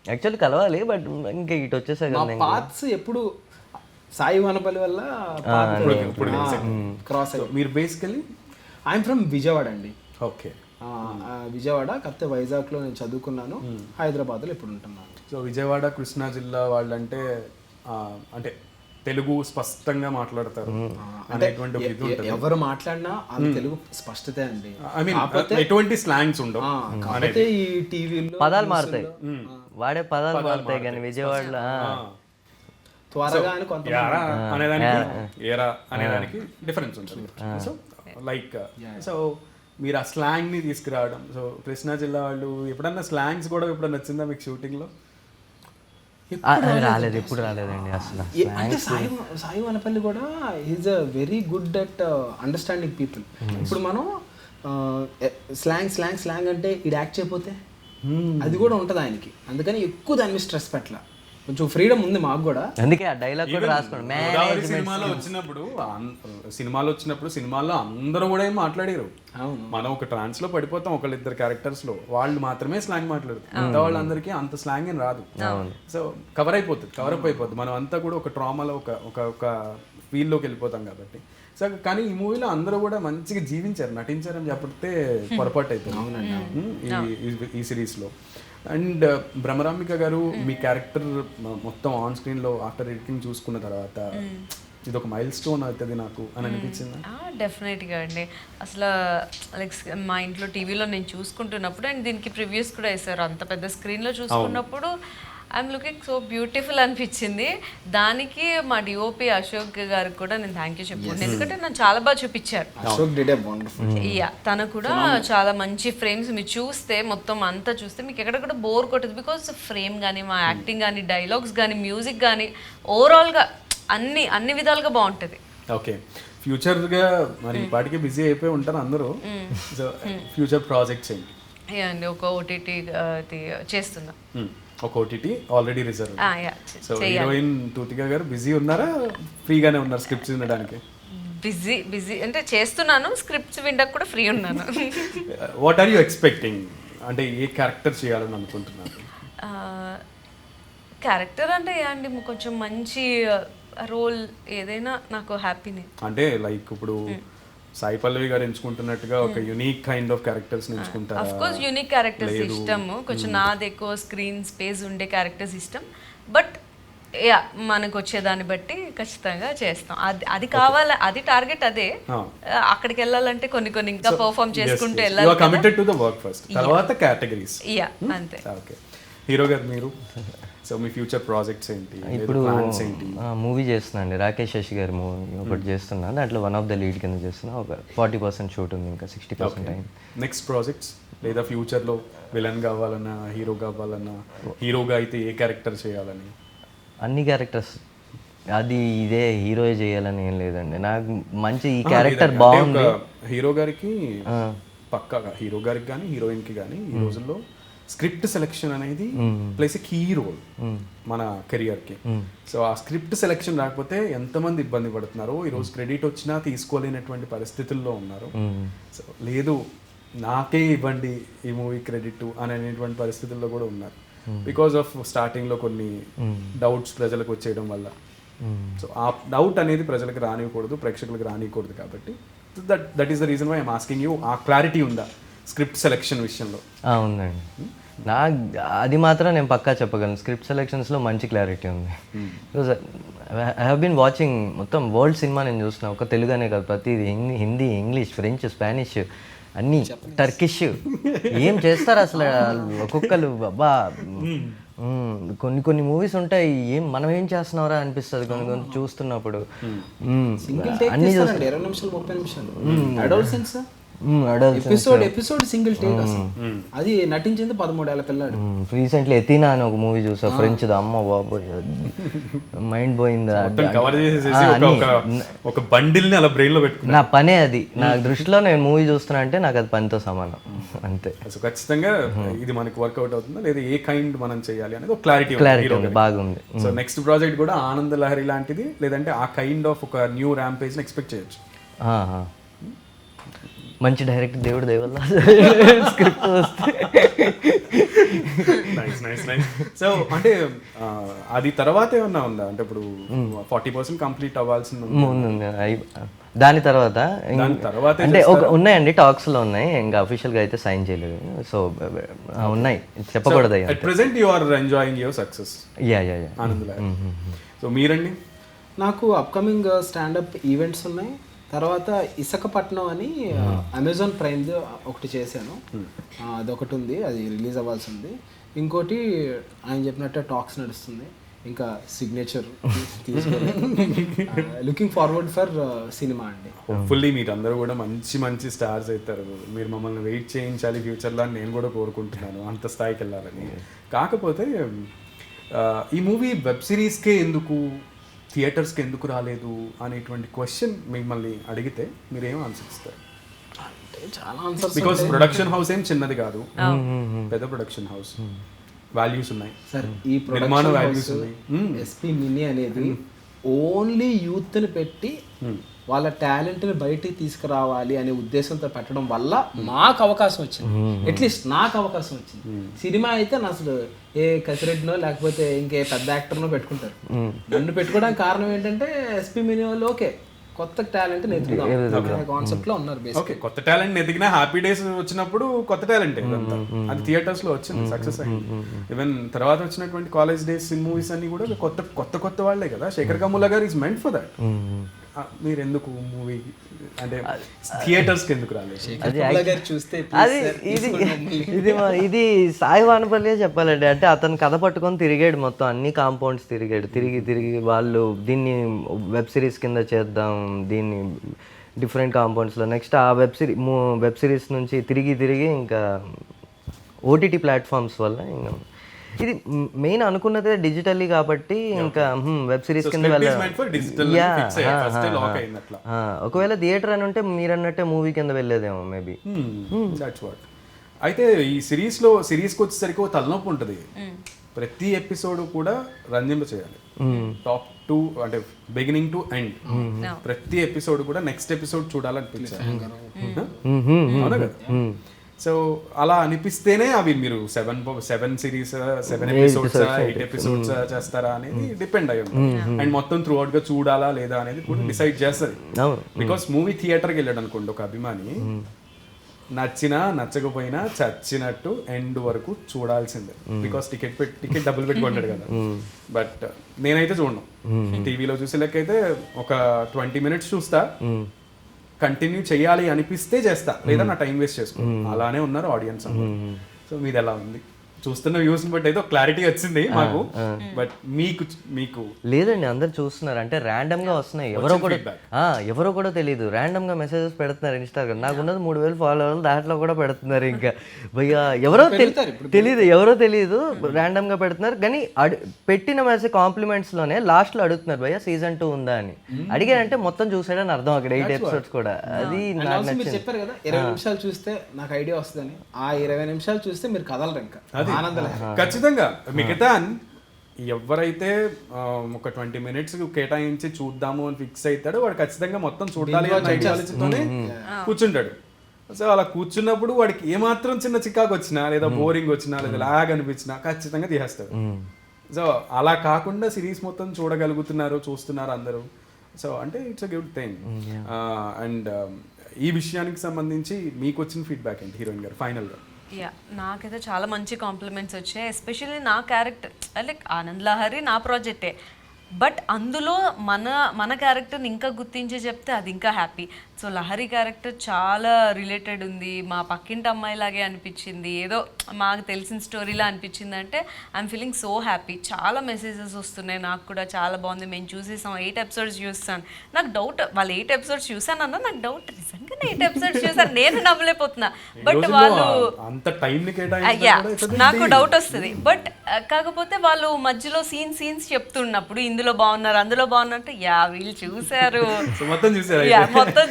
యాక్చువల్లీ కలవాలి, బట్ ఇంకా ఇటు వచ్చేసా కదా. పాత్స్ ఎప్పుడు సాయి వానపల్లి వల్ల క్రాస్ అయ్యి. మీరు బేసికలీ? ఐఎమ్ ఫ్రమ్ విజయవాడ అండి. ఓకే. విజయవాడ కాకపోతే వైజాగ్లో నేను చదువుకున్నాను, హైదరాబాద్లో ఇప్పుడు ఉంటున్నాను. సో విజయవాడ కృష్ణా జిల్లా వాళ్ళంటే అంటే తెలుగు స్పష్టంగా మాట్లాడతారు అనేటువంటి ఒక ఇది ఉంటుంది. ఎవరు మాట్లాడినా వాళ్ళ తెలుగు స్పష్టతే అండి. ఐ మీన్ ఎటువంటి స్లాంగ్స్ ఉండవు. కాకపోతే ఈ టీవీలో పదాలు మారుతాయి, వాడే పదాలు మారుతాయి, కానీ విజయవాడలో త్వరగా అని కొంత యారా అనేదానికి ఏరా అనేదానికి డిఫరెన్స్ ఉంటుంది. సో లైక్ సో మీరు ఆ స్లాంగ్ ని తీసుకురావడం. సో కృష్ణా జిల్లా వాళ్ళు ఎప్పుడన్నా స్లాంగ్స్ కూడా ఎప్పుడన్నా వచ్చిందా మీకు షూటింగ్ లో? రాలేదు, ఎప్పుడు రాలేదండి అసలు. అంటే సాయి వనపల్లి కూడా is a very good at understanding people. ఇప్పుడు మనం స్లాంగ్ అంటే ఇది యాక్ట్ చేయకపోతే అది కూడా ఉంటుంది ఆయనకి, అందుకని ఎక్కువ దాని మీద స్ట్రెస్ పెట్టాల, కొంచెం ఫ్రీడమ్ ఉంది మాకు కూడా. అందుకే ఆ డైలాగ్ కూడా రాసుకోండి. సినిమాలో వచ్చినప్పుడు సినిమాలో అందరూ కూడా ఏం మాట్లాడారు. మనం ఒక ట్రాన్స్ లో పడిపోతాం ఒకళ్ళిద్దరు క్యారెక్టర్స్ లో, వాళ్ళు మాత్రమే స్లాంగ్ మాట్లాడతారు, మిగతా వాళ్ళందరికీ అంత స్లాంగ్ ఏం రాదు. సో కవరప్ అయిపోతుంది. మనం అంతా కూడా ఒక ట్రామాలో ఒక ఫీల్ లోకి వెళ్ళిపోతాం కాబట్టి. సో కానీ ఈ మూవీలో అందరూ కూడా మంచిగా నటించారని చెప్పితే పొరపాటు అయిపోయింది ఈ సిరీస్ లో. అండ్ బ్రహ్మరాంబిక గారు మీ క్యారెక్టర్ మొత్తం ఆన్ స్క్రీన్ లో ఆఫ్టర్ ఎడిటింగ్ చూసుకున్న తర్వాత ఇది ఒక మైల్ స్టోన్ అవుతుంది నాకు అని అనిపించింది. డెఫినెట్గా అండి. అసలు లైక్ మా ఇంట్లో టీవీలో నేను చూసుకుంటున్నప్పుడు, అండ్ దీనికి ప్రివ్యూస్ కూడా వేసారు, అంత పెద్ద స్క్రీన్లో చూసుకున్నప్పుడు ఐఎమ్ లుకింగ్ సో బ్యూటిఫుల్ అనిపించింది. దానికి మా డిఓపి అశోక్ గారికి కూడా నేను థ్యాంక్ యూ చెప్పుకుంటాను, ఎందుకంటే నన్ను చాలా బాగా చూపించారు. తను కూడా చాలా మంచి ఫ్రేమ్స్ మీరు చూస్తే మొత్తం అంతా చూస్తే మీకు ఎక్కడ కూడా బోర్ కొట్టదు. బికాస్ ఫ్రేమ్ కానీ, మా యాక్టింగ్ కానీ, డైలాగ్స్ కానీ, మ్యూజిక్ కానీ, ఓవరాల్గా అన్ని విధాలుగా బాగుంటుంది. ఓకే, ఫ్యూచర్ గా మరి పాటికి బిజీ అయిపోయి ఉంటారు అందరూ. సో ఫ్యూచర్ ప్రాజెక్ట్స్ ఏంటి? అండి ఒక ఓటీటీ చేస్తున్నా. ఒక OTT already reserve. So heroine Tuthika garu busy ఉన్నారా, ఫ్రీగానే ఉన్నారు స్క్రిప్ట్స్ వినడానికి? బిజీ అంటే చేస్తున్నాను, స్క్రిప్ట్స్ వినడానికి కూడా ఫ్రీ ఉన్నాను. వాట్ ఆర్ యూ ఎక్స్పెక్టింగ్, అంటే ఏ క్యారెక్టర్ చేయాలని అనుకుంటున్నారు? క్యారెక్టర్ అంటే అండి కొంచెం మంచి రోల్ ఏదైనా నాకు హ్యాపీనే. అంటే లైక్ ఇప్పుడు సాయి పల్లవి గారు ఎంచుకుంటున్నట్టుగా ఒక యూనిక్ కైండ్ ఆఫ్ క్యారెక్టర్స్ ఎంచుకుంటారు. ఆఫ్ కోర్స్ యూనిక్ క్యారెక్టర్స్ ఇష్టం, కొంచెం నాది ఎక్కువ స్క్రీన్ స్పేస్ ఉండే క్యారెక్టర్స్ ఇష్టం. బట్ మనకు వచ్చేదాన్ని బట్టి ఖచ్చితంగా చేస్తాం. అది కావాలి, అది టార్గెట్ అదే. అక్కడికి వెళ్ళాలంటే కొన్ని ఇంకా పర్ఫార్మ్ చేసుకుంటూ వెళ్ళాలి. Committed to the work first, తర్వాత కేటగిరీస్. అంతే. ఓకే, హీరో గారు మీరు, సో మీ ఫ్యూచర్ ప్రాజెక్ట్స్ ఏంటి? ఇప్పుడు మూవీ చేస్తున్నా అండి, రాకేష్ శశి గారి మూవీ ఒకటి చేస్తున్నా, దాంట్లో వన్ ఆఫ్ ద లీడ్ కింద చేస్తున్నా. ఒక 40% షూట్ ఉంది, ఇంకా 60% అయింది. నెక్స్ట్ ప్రాజెక్ట్స్ లేదా ఫ్యూచర్లో విలన్ కావాలన్నా, హీరో కావాలన్నా, హీరోగా అయితే ఏ క్యారెక్టర్ చేయాలని? అన్ని క్యారెక్టర్స్ అది ఇదే హీరోయే చేయాలని ఏం లేదండి, నాకు మంచి ఈ క్యారెక్టర్ బాగుంది. హీరో గారికి పక్కాగా, హీరో గారికి కానీ హీరోయిన్కి కానీ ఈ రోజుల్లో స్క్రిప్ట్ సెలెక్షన్ అనేది ప్లేస్ ఏ కీ రోల్ మన కెరియర్కి. సో ఆ స్క్రిప్ట్ సెలెక్షన్ రాకపోతే ఎంతమంది ఇబ్బంది పడుతున్నారో, ఈరోజు క్రెడిట్ వచ్చినా తీసుకోలేనటువంటి పరిస్థితుల్లో ఉన్నారు. సో లేదు నాకే ఇవ్వండి ఈ మూవీ క్రెడిట్ అనేటువంటి పరిస్థితుల్లో కూడా ఉన్నారు, బికాస్ ఆఫ్ స్టార్టింగ్లో కొన్ని డౌట్స్ ప్రజలకు వచ్చేయడం వల్ల. సో ఆ డౌట్ అనేది ప్రజలకు రానివ్వకూడదు, ప్రేక్షకులకు రానివ్వకూడదు. కాబట్టి that is the reason why I'm asking you, ఆ క్లారిటీ ఉందా స్క్రిప్ట్ సెలెక్షన్ విషయంలో? ఉందండి, అది మాత్రం నేను పక్కా చెప్పగలను. స్క్రిప్ట్ సెలెక్షన్స్లో మంచి క్లారిటీ ఉంది. Because I have been watching మొత్తం వరల్డ్ సినిమా నేను చూసిన, ఒక తెలుగునే కాదు, ప్రతిది హిందీ, ఇంగ్లీష్, ఫ్రెంచ్, స్పానిష్, అన్నీ, టర్కిష్, ఏం చేస్తారు అసలు ఒక్కొక్కరు. అబ్బా, కొన్ని మూవీస్ ఉంటాయి, మనం ఏం చేస్తున్నారా అనిపిస్తుంది కొన్ని చూస్తున్నప్పుడు. అన్ని 20 నిమిషాలు 30 నిమిషాలు ఎపిసోడ్ సింగిల్ టేక్ అసలు. అది నటించింది 13 ఏళ్ల పిల్లాడు. రీసెంట్లీ ఎతీనా అని ఒక మూవీ చూసా, ఫ్రెంచ్ ది. అమ్మ బాబోయ్, మైండ్ పోయింది. ఒక బండిల్ ని అలా బ్రెయిన్ లో పెట్టుకున్నా. నా పనే అది, నా దృష్టిలో నేను మూవీ చూస్తున్నా అంటే నాకు అది పనితో సమానం అంతే. సో ఖచ్చితంగా ఇది మనకి వర్కౌట్ అవుతుందా లేదా, ఏ కైండ్ మనం చేయాలి అనేది ఒక క్లారిటీ బాగుంది. సో నెక్స్ట్ ప్రాజెక్ట్ కూడా ఆనంద లహరి లాంటిది, లేదంటే ఆ కైండ్ ఆఫ్ ఒక న్యూ ర్యాంపేజ్ ని ఎక్స్పెక్ట్ చేయొచ్చు? మంచి డైరెక్టర్ దేవుడు దయవల్ల స్క్రిప్ట్ వస్తే. సో అంటే అది తర్వాత ఏమన్నా ఉందా, అంటే ఇప్పుడు 40% కంప్లీట్ అవ్వాల్సింది దాని తర్వాత అంటే ఉన్నాయండి, టాక్స్ లో ఉన్నాయి, ఇంకా అఫీషియల్ గా అయితే సైన్ చేయలేదు. సో ఉన్నాయి, చెప్పకూడదు. At present you are enjoying your success. Ya Anand Lahari. So మీరండి నాకు అప్కమింగ్ స్టాండప్ ఈవెంట్స్ ఉన్నాయి. తర్వాత ఇసకపట్నం అని అమెజాన్ ప్రైమ్ది ఒకటి చేశాను, అదొకటి ఉంది, అది రిలీజ్ అవ్వాల్సి ఉంది. ఇంకోటి ఆయన చెప్పినట్టే టాక్స్ నడుస్తుంది, ఇంకా సిగ్నేచర్ తీసుకొని లుకింగ్ ఫార్వర్డ్ ఫర్ సినిమా అండి. హోప్ఫుల్లీ మీరు అందరూ కూడా మంచి మంచి స్టార్స్ అవుతారు. మీరు మమ్మల్ని వెయిట్ చేయించాలి ఫ్యూచర్లో అని నేను కూడా కోరుకుంటున్నాను, అంత స్థాయికి వెళ్ళాలని. కాకపోతే ఈ మూవీ వెబ్ సిరీస్కే ఎందుకు, థియేటర్స్కి ఎందుకు రాలేదు అనేటువంటి క్వశ్చన్ మిమ్మల్ని అడిగితే మీరేం ఆన్సర్ ఇస్తారు? అంటే చాలా ఆన్సర్స్. బికాస్ ప్రొడక్షన్ హౌస్ ఏం చిన్నది కాదు, పెద్ద ప్రొడక్షన్ హౌస్, వాల్యూస్ ఉన్నాయి సార్. ఈ నిర్మాణ ప్రొడక్షన్ వాల్యూస్ హౌస్ ఉన్నాయి. ఎస్పీ మినీ అనేది ఓన్లీ యూత్ని పెట్టి వాళ్ళ టాలెంట్ని బయటికి తీసుకురావాలి అనే ఉద్దేశంతో పెట్టడం వల్ల మాకు అవకాశం వచ్చింది, అట్లీస్ట్ నాకు అవకాశం వచ్చింది. సినిమా అయితే నా అసలు ఏ కసిరెడ్డినో లేకపోతే ఇంకే పెద్ద యాక్టర్నో పెట్టుకుంటారు. నన్ను పెట్టుకోవడానికి కారణం ఏంటంటే ఎస్పీ మినీ వాళ్ళు ఓకే కొత్త టాలెంట్ ఎదుగుదాం కాన్సెప్ట్ లో ఉన్నారు. ఓకే, కొత్త టాలెంట్ ఎదిగినా హ్యాపీ డేస్ వచ్చినప్పుడు కొత్త టాలెంట్ అది థియేటర్స్ లో వచ్చింది, సక్సెస్ అయింది. ఈవెన్ తర్వాత వచ్చినటువంటి కాలేజ్ డేస్ మూవీస్ అన్ని కూడా కొత్త కొత్త కొత్త వాళ్ళే కదా. శేఖర్ కమ్ముల గారు ఈజ్ మెంట్ ఫర్ దట్. మీరు ఎందుకు మూవీ అంటే థియేటర్స్ కి ఎందుకు రాలేదు? చూస్తే అది ఇది సాయి వానపల్లి చెప్పాలండి. అంటే అతను కథ పట్టుకొని తిరిగాడు, మొత్తం అన్ని కాంపౌండ్స్ తిరిగాడు, తిరిగి వాళ్ళు దీన్ని వెబ్ సిరీస్ కింద చేద్దాం, దీన్ని డిఫరెంట్ కాంపౌండ్స్లో, నెక్స్ట్ ఆ వెబ్ సిరీస్ నుంచి తిరిగి ఇంకా ఓటీటీ ప్లాట్ఫామ్స్ వల్ల ఇంకా ఇది మెయిన్ అనుకున్నదే డిజిటల్లీ కాబట్టి ఇంకా వెబ్ సిరీస్ కింద ఒకవేళ థియేటర్ అని ఉంటే మీరు అన్నట్టే మూవీ కింద వెళ్ళేదేమో మేబీ. అయితే ఈ సిరీస్కి వచ్చేసరికి ఒక తలనొప్పి ఉంటుంది. ప్రతి ఎపిసోడ్ కూడా రంజింప చేయాలి, టాప్ టు అంటే బిగినింగ్ టు ఎండ్. ప్రతి ఎపిసోడ్ కూడా నెక్స్ట్ ఎపిసోడ్ చూడాలనిపించాలి, అవునా కదా? సో అలా అనిపిస్తేనే అవి మీరు సెవెన్ సిరీస్ 7 ఎపిసోడ్స్ 8 ఎపిసోడ్స్ చేస్తారా అనేది డిపెండ్ అయ్యి ఉంటుంది. అండ్ మొత్తం త్రూ అవుట్ గా చూడాలా లేదా అనేది కూడా డిసైడ్ చేస్తుంది. బికాస్ మూవీ థియేటర్కి వెళ్ళాడు అనుకోండి ఒక అభిమాని, నచ్చినా నచ్చకపోయినా చచ్చినట్టు ఎండ్ వరకు చూడాల్సిందే. బికాస్ టికెట్ డబ్బులు పెట్టుకుంటాడు కదా. బట్ నేనైతే చూడను, టీవీలో చూసే లెక్క అయితే ఒక 20 minutes చూస్తా, కంటిన్యూ చేయాలి అనిపిస్తే చేస్తా, లేదా నా టైం వేస్ట్ చేసుకో. అలానే ఉన్నారు ఆడియన్స్. సో మీది ఎలా ఉంది? చూస్తున్న వ్యూస్ బట్టి అయితే క్లారిటీ వచ్చింది మాకు, బట్ మీకు లేదండి. అందరు చూస్తున్నారు అంటే ర్యాండమ్ గా వస్తున్నాయి, ఎవరో కూడా తెలియదు, ర్యాండమ్ గా మెసేజెస్ పెడుతున్నారు ఇన్స్టాగ్రామ్. నాకున్నది 3000 ఫాలోవర్లు, దాంట్లో కూడా పెడుతున్నారు. ఇంకా భయ్యా ఎవరో తెలియదు ర్యాండమ్ గా పెడుతున్నారు. కానీ పెట్టిన మెసేజ్ కాంప్లిమెంట్స్ లోనే లాస్ట్ లో అడుగుతున్నారు, భయ్యా సీజన్ 2 ఉందా అని. అడిగారంటే మొత్తం చూసాడని అర్థం అక్కడ 8 ఎపిసోడ్స్ కూడా. అది మీరు చెప్పారు కదా 20 నిమిషాలు చూస్తే నాకు ఐడియా వస్తుందని, ఆ 20 నిమిషాలు చూస్తే మీరు కదలరు ఇంకా. ఖచ్చితంగా మిగతా ఎవరైతే ఒక 20 minutes కేటాయించి చూద్దాము అని ఫిక్స్ అవుతాడో వాడు ఖచ్చితంగా మొత్తం చూడాలి అని ఆలోచనతోనే కూర్చుంటాడు. సో అలా కూర్చున్నప్పుడు వాడికి ఏమాత్రం చిన్న చికాకు వచ్చినా లేదా బోరింగ్ వచ్చినా లేదా లాగ్ అనిపించినా ఖచ్చితంగా తీసేస్తాడు. సో అలా కాకుండా సిరీస్ మొత్తం చూస్తున్నారు అందరూ. సో అంటే it's a good thing. And ఈ విషయానికి సంబంధించి మీకు వచ్చిన ఫీడ్బ్యాక్ ఏంటి హీరోయిన్ గారు ఫైనల్గా? నాకైతే చాలా మంచి కాంప్లిమెంట్స్ వచ్చాయి. ఎస్పెషల్లీ నా క్యారెక్టర్ లైక్ ఆనంద్ లహరి నా ప్రాజెక్టే, బట్ అందులో మన క్యారెక్టర్ని ఇంకా గుర్తించి చెప్తే అది ఇంకా హ్యాపీ. సో లహరి క్యారెక్టర్ చాలా రిలేటెడ్ ఉంది, మా పక్కింటి అమ్మాయిలాగే అనిపించింది, ఏదో మాకు తెలిసిన స్టోరీలా అనిపించింది. అంటే ఐఎమ్ ఫీలింగ్ సో హ్యాపీ. చాలా మెసేజెస్ వస్తున్నాయి, నాకు కూడా చాలా బాగుంది. మేము చూసేసాం, 8 episodes చూస్తాను. నాకు డౌట్, వాళ్ళు 8 episodes చూసానన్నా నాకు డౌట్, నిజంగానే 8 episodes చూసాను, నేను నమ్మలేకపోతున్నా. బట్ వాళ్ళు నాకు డౌట్ వస్తుంది. బట్ కాకపోతే వాళ్ళు మధ్యలో సీన్స్ చెప్తున్నప్పుడు ఇందులో బాగున్నారు అందులో బాగున్నట్టు వీళ్ళు చూసారు, మొత్తం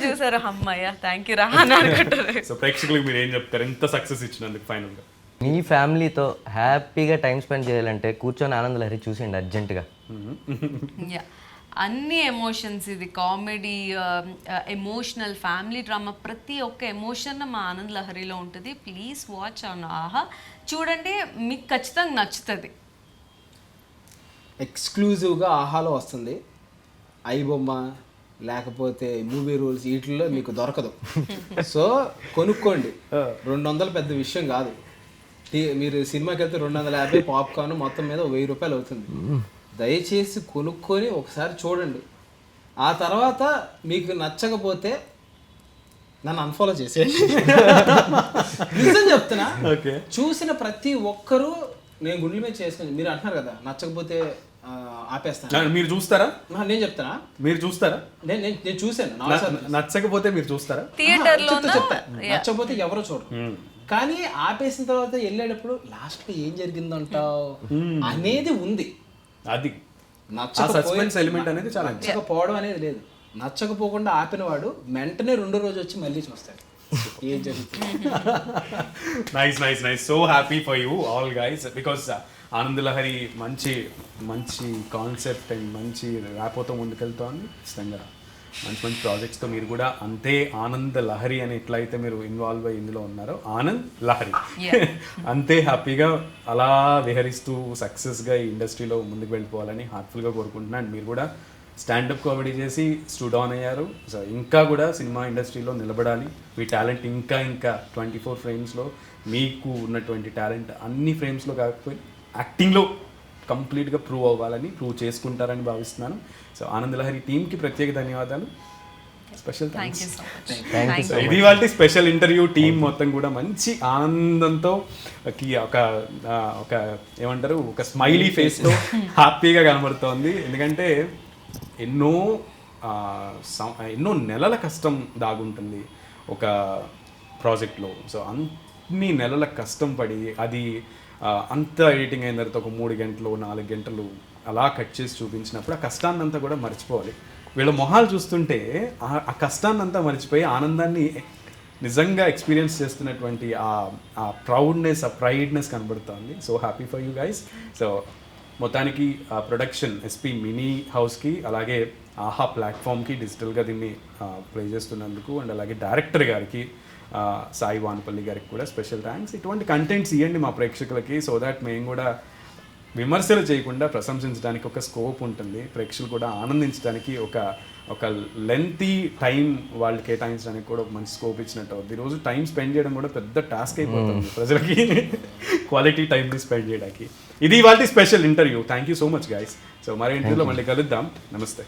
చూసారు, అమ్మాయ్యా థ్యాంక్ యూ రా అని అనుకుంటారు. సో ప్రేక్షకులకు మీరు ఏం చెప్తారు ఎంత సక్సెస్ ఇచ్చినందుకు ఫైనల్గా? మీ ఫ్యామిలీతో హ్యాపీగా టైం స్పెండ్ చేయాలంటే కూర్చొని ఆనంద్ లహరి చూసేయండి అర్జెంటుగా. అన్ని ఎమోషన్స్, ఇది కామెడీ, ఎమోషనల్, ఫ్యామిలీ డ్రామా, ప్రతి ఒక్క ఎమోషన్ మా ఆనంద్ లహరిలో ఉంటుంది. ప్లీజ్ వాచ్ ఆన్ ఆహా, చూడండి, మీకు ఖచ్చితంగా నచ్చుతుంది. ఎక్స్క్లూజివ్గా ఆహాలో వస్తుంది, ఐబొమ్మ లేకపోతే మూవీ రూల్స్ వీటిల్లో మీకు దొరకదు. సో కొనుక్కోండి, 200 పెద్ద విషయం కాదు. మీరు సినిమాకి వెళ్తే 250 పాప్కార్న్ మొత్తం మీద 1000 రూపాయలు అవుతుంది. దయచేసి కొనుక్కొని ఒకసారి చూడండి, ఆ తర్వాత మీకు నచ్చకపోతే నన్ను అన్ఫాలో చేసేయండి. నిజం చెప్తున్నా. ఓకే. చూసిన ప్రతి ఒక్కరూ నేను గుండెల మీద చేసుకుని మీరు అంటున్నారు కదా నచ్చకపోతే ఆపేస్తాను. మీరు చూస్తారా? నేను చెప్తానా, మీరు చూస్తారా? నేను చూశాను. నచ్చకపోతే మీరు చూస్తారా? థియేటర్లో నచ్చకపోతే ఎవరో చూడరు, కానీ ఆపేసిన తర్వాత వెళ్ళేటప్పుడు లాస్ట్ లో ఏం జరిగిందంటావు అనేది ఉంది. అది సస్పెన్స్ ఎలిమెంట్ అనేది చాలా నచ్చకపోవడం అనేది లేదు. నచ్చకపోకుండా ఆపినవాడు వెంటనే రెండో రోజు వచ్చి మళ్ళీ చూస్తాడు ఏం జరుగుతుంది. Nice nice nice. So happy for you all guys because Anand Lahari మంచి మంచి కాన్సెప్ట్ అండ్ మంచి ర్యాపోతో ముందుకెళ్తోంది. ఖచ్చితంగా మంచి మంచి ప్రాజెక్ట్స్తో మీరు కూడా అంతే ఆనంద్ లహరి అని ఎట్లయితే మీరు ఇన్వాల్వ్ అయ్యి ఇందులో ఉన్నారో ఆనంద్ లహరి అంతే హ్యాపీగా అలా విహరిస్తూ సక్సెస్గా ఈ ఇండస్ట్రీలో ముందుకు వెళ్ళిపోవాలని హార్ట్ఫుల్గా కోరుకుంటున్నాను. అండ్ మీరు కూడా స్టాండప్ కామెడీ చేసి స్టూడౌన్ అయ్యారు. సో ఇంకా కూడా సినిమా ఇండస్ట్రీలో నిలబడాలి. మీ టాలెంట్ ఇంకా ఇంకా 24 ఫ్రేమ్స్లో మీకు ఉన్నటువంటి టాలెంట్ అన్ని ఫ్రేమ్స్లో కాకపోయి యాక్టింగ్లో కంప్లీట్గా ప్రూవ్ అవ్వాలని ప్రూవ్ చేసుకుంటారని భావిస్తున్నాను. సో ఆనంద్ లహరి టీమ్కి ప్రత్యేక ధన్యవాదాలు. Special thanks. ఇది వాళ్ళ స్పెషల్ ఇంటర్వ్యూ టీమ్ మొత్తం కూడా మంచి ఆనందంతో ఒక ఏమంటారు ఒక స్మైలీ ఫేస్తో హ్యాపీగా కనబడుతోంది. ఎందుకంటే ఎన్నో నెలల కష్టం దాగుంటుంది ఒక ప్రాజెక్ట్లో. సో అన్ని నెలల కష్టం పడి అది అంత ఎడిటింగ్ అయిన తర్వాత ఒక 3 గంటలు 4 గంటలు అలా కట్ చేసి చూపించినప్పుడు ఆ కష్టాన్నంతా కూడా మర్చిపోవాలి. వీళ్ళ మొహాలు చూస్తుంటే ఆ కష్టాన్నంతా మర్చిపోయి ఆనందాన్ని నిజంగా ఎక్స్పీరియన్స్ చేస్తున్నటువంటి ఆ ప్రౌడ్నెస్ ఆ ప్రైడ్నెస్ కనబడుతుంది. So happy for you guys. So మొత్తానికి ఆ ప్రొడక్షన్ ఎస్పీ మినీ హౌస్కి అలాగే ఆహా ప్లాట్ఫామ్కి డిజిటల్గా దీన్ని ప్లే చేస్తున్నందుకు అండ్ అలాగే డైరెక్టర్ గారికి సాయి వానపల్లి గారికి కూడా స్పెషల్ థ్యాంక్స్. ఇటువంటి కంటెంట్స్ ఇవ్వండి మా ప్రేక్షకులకి సో దాట్ మేము కూడా విమర్శలు చేయకుండా ప్రశంసించడానికి ఒక స్కోప్ ఉంటుంది. ప్రేక్షకులు కూడా ఆనందించడానికి ఒక లెంతీ టైం వాళ్ళు కేటాయించడానికి కూడా ఒక మంచి స్కోప్ ఇచ్చినట్టు అవుతుంది. ఈరోజు టైం స్పెండ్ చేయడం కూడా పెద్ద టాస్క్ అయిపోతుంది ప్రజలకి క్వాలిటీ టైంని స్పెండ్ చేయడానికి. ఇది వాళ్ళ special interview. Thank you so much guys. So మరో ఇంటర్వ్యూలో మళ్ళీ కలుద్దాం. నమస్తే.